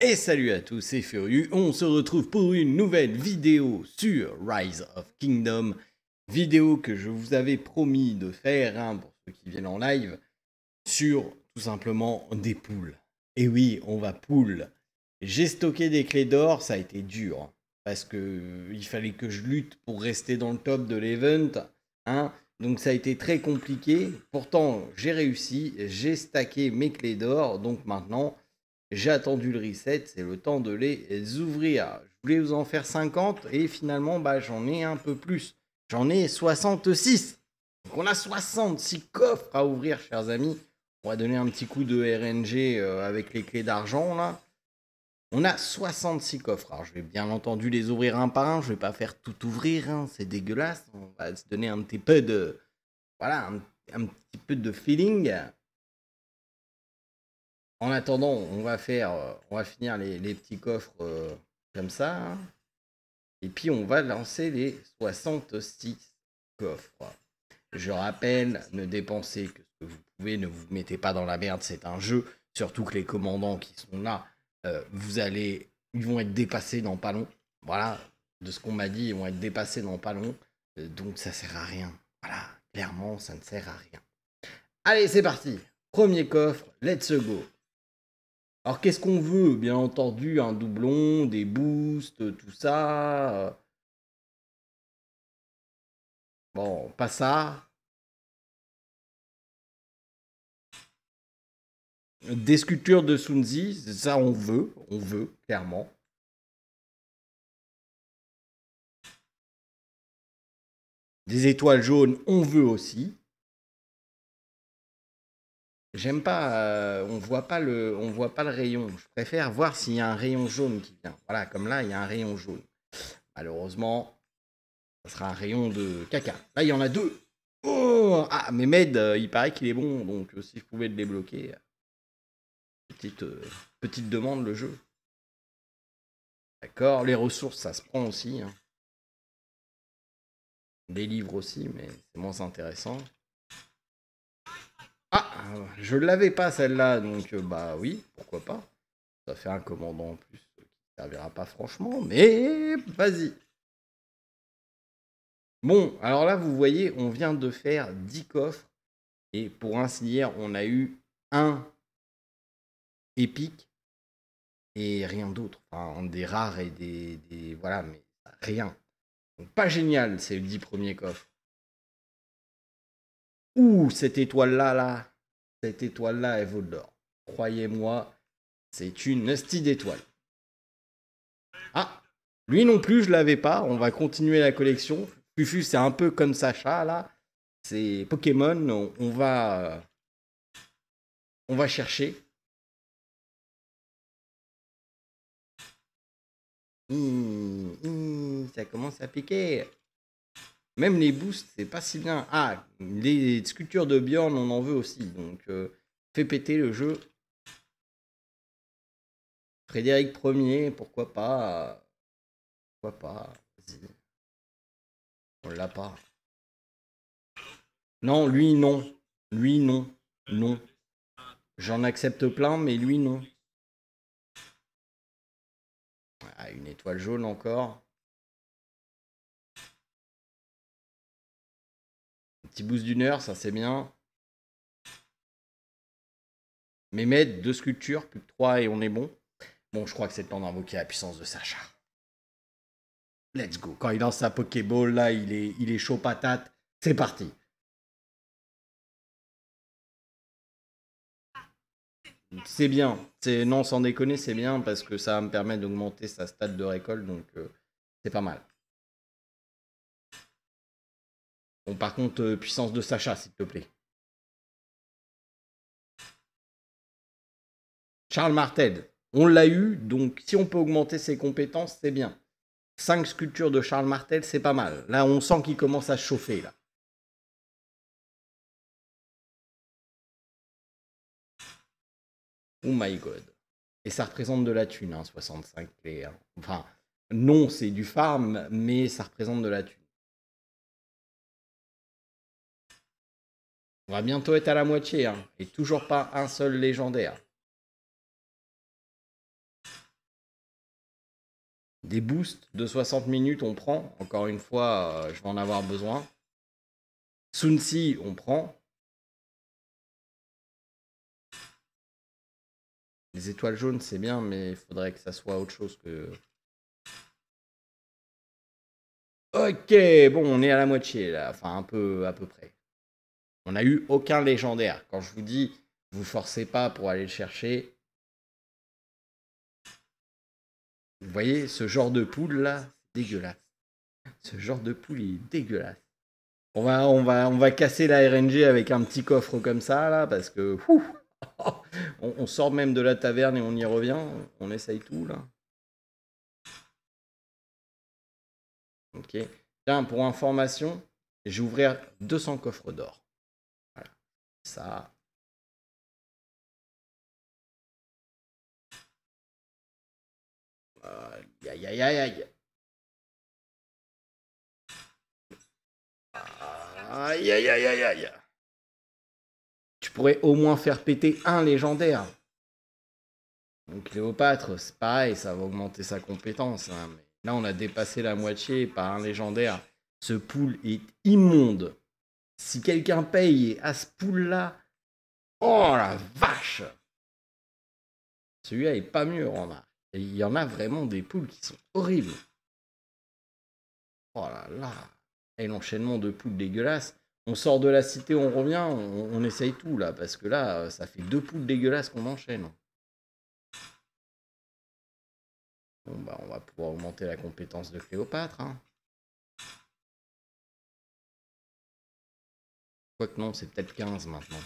Et salut à tous, c'est Furieux, on se retrouve pour une nouvelle vidéo sur Rise of Kingdom. Vidéo que je vous avais promis de faire, pour ceux qui viennent en live, sur tout simplement des poules. Et oui, on va poule. J'ai stocké des clés d'or, ça a été dur. Parce que il fallait que je lutte pour rester dans le top de l'event. Donc ça a été très compliqué. Pourtant, j'ai réussi, j'ai stacké mes clés d'or. Donc maintenant... j'ai attendu le reset, c'est le temps de les ouvrir. Je voulais vous en faire 50 et finalement j'en ai un peu plus. J'en ai 66. Donc on a 66 coffres à ouvrir, chers amis. On va donner un petit coup de RNG avec les clés d'argent là. On a 66 coffres. Alors je vais bien entendu les ouvrir un par un. Je vais pas faire tout ouvrir, c'est dégueulasse. On va se donner un petit peu de... voilà, un petit peu de feeling. En attendant, on va finir les petits coffres comme ça. Et puis on va lancer les 66 coffres. Je rappelle, ne dépensez que ce que vous pouvez, ne vous mettez pas dans la merde, c'est un jeu. Surtout que les commandants qui sont là, ils vont être dépassés dans pas long. Voilà, de ce qu'on m'a dit, ils vont être dépassés dans pas long. Donc ça sert à rien. Voilà, clairement, ça ne sert à rien. Allez, c'est parti. Premier coffre, let's go. Alors qu'est-ce qu'on veut? Bien entendu, un doublon, des boosts, tout ça. Bon, pas ça. Des sculptures de Sunzi, ça on veut, clairement. Des étoiles jaunes, on veut aussi. J'aime pas, on voit pas le rayon. Je préfère voir s'il y a un rayon jaune qui vient. Voilà, comme là, il y a un rayon jaune. Malheureusement, ça sera un rayon de caca. Là, il y en a deux. Oh, ah, mais Med, il paraît qu'il est bon, donc si je pouvais le débloquer. Petite demande, le jeu. D'accord, les ressources, ça se prend aussi. Des livres aussi, mais c'est moins intéressant. Ah, je l'avais pas celle-là, donc bah oui, pourquoi pas. Ça fait un commandant en plus qui ne servira pas franchement, mais vas-y. Bon, alors là, vous voyez, on vient de faire 10 coffres. Et pour ainsi dire, on a eu un épique et rien d'autre. Enfin, des rares et des voilà, mais rien. Donc, pas génial, c'est le 10 premiers coffres. Ouh, cette étoile-là, cette étoile-là, elle vaut de l'or. Croyez-moi, c'est une hostie d'étoile. Ah, lui non plus, je l'avais pas. On va continuer la collection. Fufu, c'est un peu comme Sacha, là. C'est Pokémon. On va chercher. Ça commence à piquer. Même les boosts, c'est pas si bien. Ah, les sculptures de Bjorn, on en veut aussi. Donc, fait péter le jeu. Frédéric Ier, pourquoi pas. Pourquoi pas. Vas-y. On l'a pas. Non, lui, non. Lui, non. Non. J'en accepte plein, mais lui, non. Ah, une étoile jaune encore. Un petit boost d'une heure, ça c'est bien. Mehmed, 2 sculptures, plus que 3 et on est bon. Bon, je crois que c'est le temps d'invoquer la puissance de Sacha. Let's go. Quand il lance sa Pokéball, là, il est chaud patate. C'est parti. C'est bien. Non, sans déconner, c'est bien parce que ça va me permettre d'augmenter sa stat de récolte, donc c'est pas mal. Bon, par contre, puissance de Sacha, s'il te plaît. Charles Martel, on l'a eu, donc si on peut augmenter ses compétences, c'est bien. 5 sculptures de Charles Martel, c'est pas mal. Là, on sent qu'il commence à se chauffer, là. Oh my god. Et ça représente de la thune, 65 clés. Enfin, non, c'est du farm, mais ça représente de la thune. On va bientôt être à la moitié, et toujours pas un seul légendaire. Des boosts de 60 minutes, on prend. Encore une fois, je vais en avoir besoin. Sun-Si, on prend. Les étoiles jaunes, c'est bien, mais il faudrait que ça soit autre chose que... Ok, bon, on est à la moitié, là. Enfin, un peu, à peu près. On n'a eu aucun légendaire. Quand je vous dis, vous forcez pas pour aller le chercher. Vous voyez, ce genre de poule, là, c'est dégueulasse. Ce genre de poule, il est dégueulasse. On va casser la RNG avec un petit coffre comme ça, là, parce que... on sort même de la taverne et on y revient. On essaye tout, là. Ok. Tiens, pour information, je vais ouvrir 200 coffres d'or. Voilà. Ça... Aïe, aïe, aïe, aïe. Aïe, aïe, aïe, aïe, aïe. Tu pourrais au moins faire péter un légendaire. Donc Cléopâtre, c'est pareil, ça va augmenter sa compétence. Hein, mais là, on a dépassé la moitié par un légendaire. Ce pool est immonde. Si quelqu'un paye à ce pool-là, oh la vache! Celui-là est pas mieux, remarque. Et il y en a vraiment des poules qui sont horribles. Oh là là! Et l'enchaînement de poules dégueulasses. On sort de la cité, on revient, on essaye tout là, parce que là, ça fait 2 poules dégueulasses qu'on enchaîne. Bon bah, on va pouvoir augmenter la compétence de Cléopâtre. Hein. Quoique non, c'est peut-être 15 maintenant.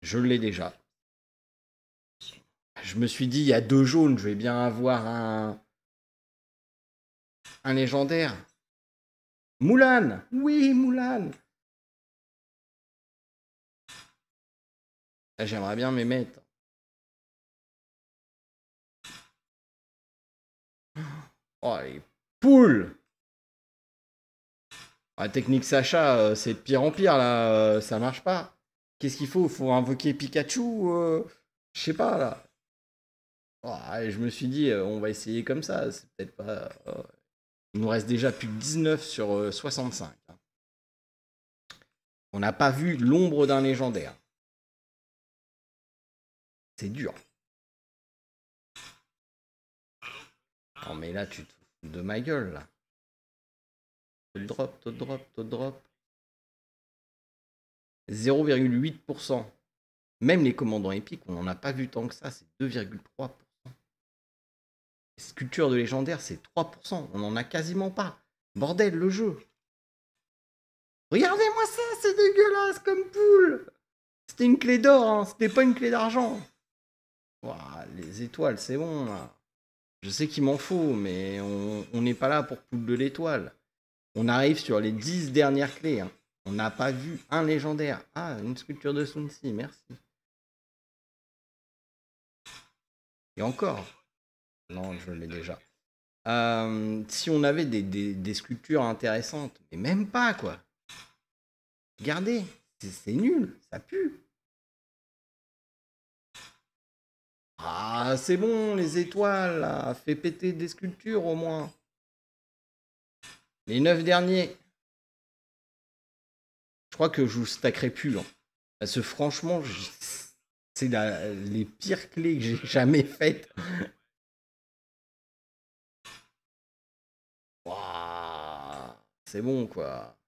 Je l'ai déjà. Je me suis dit, il y a 2 jaunes, je vais bien avoir un légendaire. Moulin! Oui, Moulin! J'aimerais bien m'y mettre. Oh, les poules! La technique Sacha, c'est de pire en pire, là. Ça marche pas. Qu'est-ce qu'il faut? Faut invoquer Pikachu? Je sais pas, là. Oh, je me suis dit, on va essayer comme ça. C'est peut-être pas... Il nous reste déjà plus de 19 sur 65. Hein. On n'a pas vu l'ombre d'un légendaire. C'est dur. Non, mais là, tu te fous de ma gueule, là. Te drop, te drop, te drop. 0,8%. Même les commandants épiques, on n'en a pas vu tant que ça, c'est 2,3%. Les sculptures de légendaires, c'est 3%. On n'en a quasiment pas. Bordel, le jeu. Regardez-moi ça, c'est dégueulasse comme poule. C'était une clé d'or, hein, c'était pas une clé d'argent. Ouah, les étoiles, c'est bon, là. Je sais qu'il m'en faut, mais on n'est pas là pour poule de l'étoile. On arrive sur les 10 dernières clés. Hein. On n'a pas vu un légendaire. Ah, une sculpture de Sun-Si, merci. Et encore. Non, je l'ai déjà. Si on avait des sculptures intéressantes, mais même pas, quoi. Regardez, c'est nul, ça pue. Ah, c'est bon, les étoiles, là. Fais péter des sculptures, au moins. Les 9 derniers. Je crois que je vous stackerai plus. Hein. Parce que franchement, c'est les pires clés que j'ai jamais faites. Wow, c'est bon, quoi.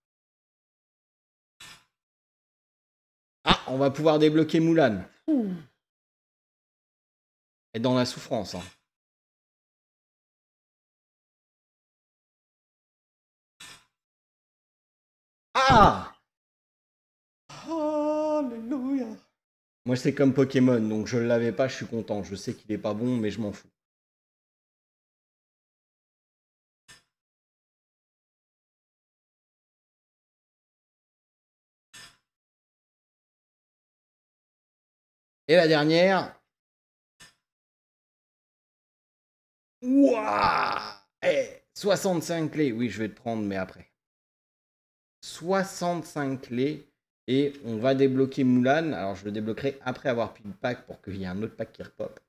Ah, on va pouvoir débloquer Moulin. Et dans la souffrance. Hein. Ah! Alléluia. Moi, c'est comme Pokémon, donc je ne l'avais pas, je suis content. Je sais qu'il est pas bon, mais je m'en fous. Et la dernière. Ouah! 65 clés. Oui, je vais te prendre, mais après. 65 clés. Et on va débloquer Moulin. Alors, je le débloquerai après avoir pris le pack pour qu'il y ait un autre pack qui repop.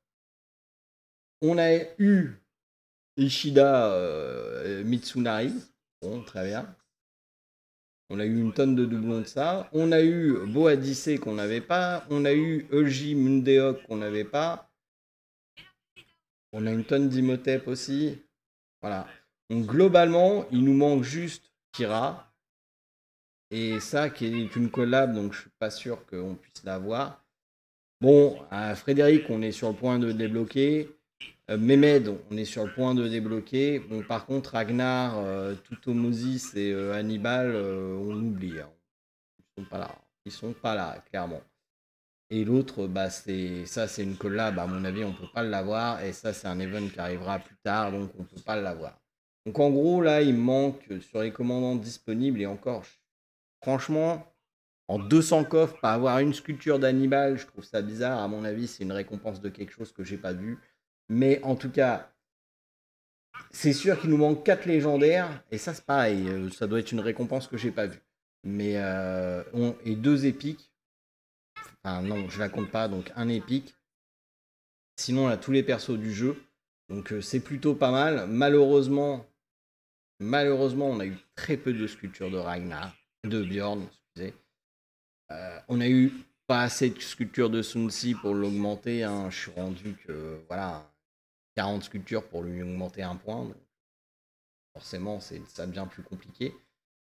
On a eu Ishida Mitsunari. Bon, très bien. On a eu une tonne de doublons de ça. On a eu Boadicé qu'on n'avait pas. On a eu Eji Mundeok qu'on n'avait pas. On a une tonne d'Imhotep aussi. Voilà. Donc globalement, il nous manque juste Kira. Et ça qui est une collab, donc je suis pas sûr qu'on puisse l'avoir. Bon, Frédéric, on est sur le point de débloquer. Mehmed, on est sur le point de débloquer. Bon, par contre, Ragnar, Tutmosis et Hannibal, on oublie. Hein. Ils sont pas là. Ils sont pas là, clairement. Et l'autre, bah, c'est une collab. À mon avis, on peut pas l'avoir. Et ça, c'est un event qui arrivera plus tard, donc on peut pas l'avoir. Donc en gros, là, il me manque sur les commandants disponibles et encore, franchement, en 200 coffres, pas avoir une sculpture d'Hannibal, je trouve ça bizarre. À mon avis, c'est une récompense de quelque chose que j'ai pas vu. Mais en tout cas, c'est sûr qu'il nous manque 4 légendaires. Et ça, c'est pareil. Ça doit être une récompense que j'ai pas vue. Mais et 2 épiques. Enfin, non, je la compte pas. Donc, un épique. Sinon, on a tous les persos du jeu. Donc, c'est plutôt pas mal. Malheureusement, on a eu très peu de sculptures de Ragnar. De Bjorn, excusez. On a eu pas assez de sculptures de Sun Tzu pour l'augmenter. Hein. Je suis rendu que, voilà, 40 sculptures pour lui augmenter un point. Donc forcément, ça devient plus compliqué.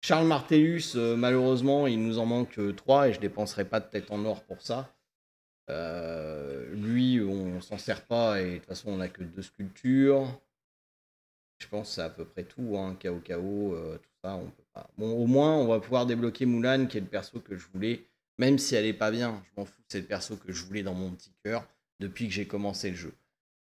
Charles Martellus, malheureusement, il nous en manque 3 et je dépenserai pas de tête en or pour ça. Lui, on s'en sert pas et de toute façon, on n'a que 2 sculptures. Je pense que c'est à peu près tout. Hein. KO, tout ça, on peut pas. Bon, au moins, on va pouvoir débloquer Mulan, qui est le perso que je voulais. Même si elle est pas bien, je m'en fous, c'est le perso que je voulais dans mon petit cœur depuis que j'ai commencé le jeu.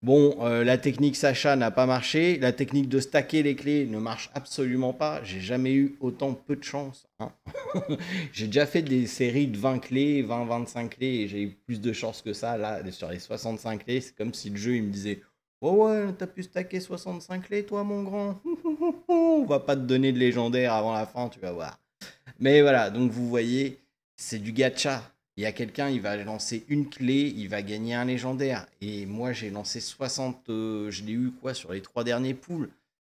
Bon, la technique Sacha n'a pas marché. La technique de stacker les clés ne marche absolument pas. J'ai jamais eu autant peu de chance. Hein. J'ai déjà fait des séries de 20 clés, 20-25 clés, et j'ai eu plus de chance que ça. Là, sur les 65 clés, c'est comme si le jeu il me disait oh ouais, t'as pu stacker 65 clés, toi, mon grand. On va pas te donner de légendaire avant la fin, tu vas voir. Mais voilà, donc vous voyez, c'est du gacha. Il y a quelqu'un, il va lancer une clé, il va gagner un légendaire. Et moi, j'ai lancé 60... je l'ai eu quoi sur les 3 derniers pools.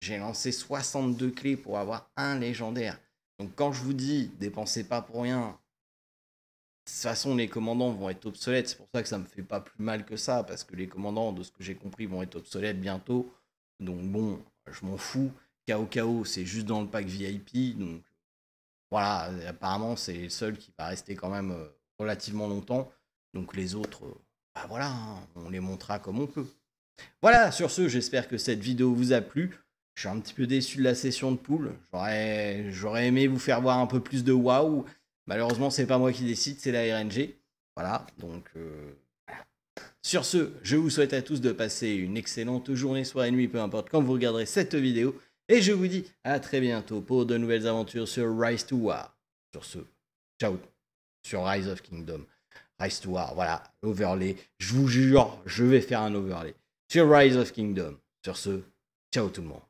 J'ai lancé 62 clés pour avoir un légendaire. Donc quand je vous dis, dépensez pas pour rien. De toute façon, les commandants vont être obsolètes. C'est pour ça que ça me fait pas plus mal que ça. Parce que les commandants, de ce que j'ai compris, vont être obsolètes bientôt. Donc bon, je m'en fous. KO, c'est juste dans le pack VIP. Donc voilà, apparemment, c'est le seul qui va rester quand même relativement longtemps. Donc les autres, bah voilà, hein, on les montrera comme on peut. Voilà, sur ce, j'espère que cette vidéo vous a plu. Je suis un petit peu déçu de la session de pool. J'aurais aimé vous faire voir un peu plus de waouh. Malheureusement, c'est pas moi qui décide, c'est la RNG. Voilà, donc voilà. Sur ce, je vous souhaite à tous de passer une excellente journée, soirée, nuit, peu importe quand vous regarderez cette vidéo. Et je vous dis à très bientôt pour de nouvelles aventures sur Rise to War. Sur ce, ciao sur Rise of Kingdom. Rise to War, voilà, overlay. Je vous jure, je vais faire un overlay sur Rise of Kingdom. Sur ce, ciao tout le monde.